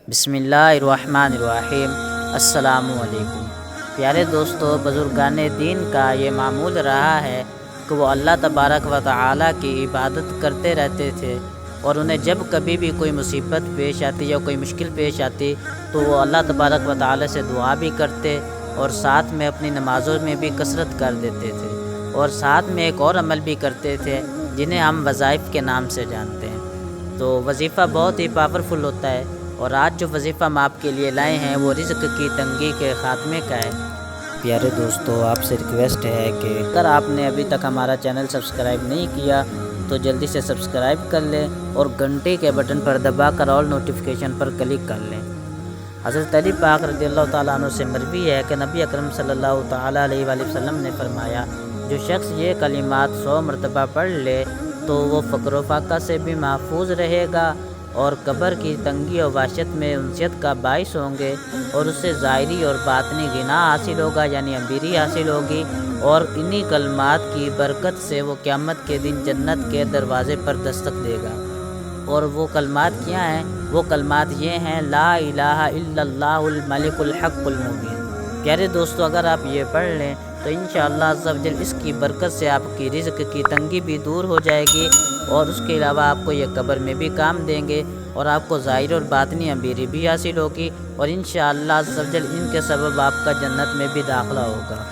بسم اللہ الرحمن الرحیم۔ السلام علیکم پیارے دوستو، بزرگان دین کا یہ معمول رہا ہے کہ وہ اللہ تبارک و تعالیٰ کی عبادت کرتے رہتے تھے، اور انہیں جب کبھی بھی کوئی مصیبت پیش آتی یا کوئی مشکل پیش آتی تو وہ اللہ تبارک و تعالیٰ سے دعا بھی کرتے، اور ساتھ میں اپنی نمازوں میں بھی کثرت کر دیتے تھے، اور ساتھ میں ایک اور عمل بھی کرتے تھے جنہیں ہم وظائف کے نام سے جانتے ہیں۔ تو وظیفہ بہت ہی پاورفل ہوتا ہے، اور آج جو وظیفہ ہم آپ کے لیے لائے ہیں وہ رزق کی تنگی کے خاتمے کا ہے۔ پیارے دوستو، آپ سے ریکویسٹ ہے کہ اگر آپ نے ابھی تک ہمارا چینل سبسکرائب نہیں کیا تو جلدی سے سبسکرائب کر لیں، اور گھنٹی کے بٹن پر دبا کر آل نوٹیفیکیشن پر کلک کر لیں۔ حضرت علی پاک رضی اللہ تعالیٰ عنہ سے مروی ہے کہ نبی اکرم صلی اللہ تعالیٰ علیہ وآلہ وسلم نے فرمایا، جو شخص یہ کلمات 100 مرتبہ پڑھ لے تو وہ فقر و فاقہ سے بھی محفوظ رہے گا، اور قبر کی تنگی و وحشت میں انسیت کا باعث ہوں گے، اور اس سے ظاہری اور باطنی غنا حاصل ہوگا، یعنی امبیری حاصل ہوگی، اور انہی کلمات کی برکت سے وہ قیامت کے دن جنت کے دروازے پر دستک دے گا۔ اور وہ کلمات کیا ہیں؟ وہ کلمات یہ ہیں: لا الہ الا اللہ الملک الحق المبین۔ پیارے دوستو، اگر آپ یہ پڑھ لیں تو انشاءاللہ عز و جل اس کی برکت سے آپ کی رزق کی تنگی بھی دور ہو جائے گی، اور اس کے علاوہ آپ کو یہ قبر میں بھی کام دیں گے، اور آپ کو ظاہر اور باطنی امبیری بھی حاصل ہوگی، اور انشاءاللہ عز و جل ان کے سبب آپ کا جنت میں بھی داخلہ ہوگا۔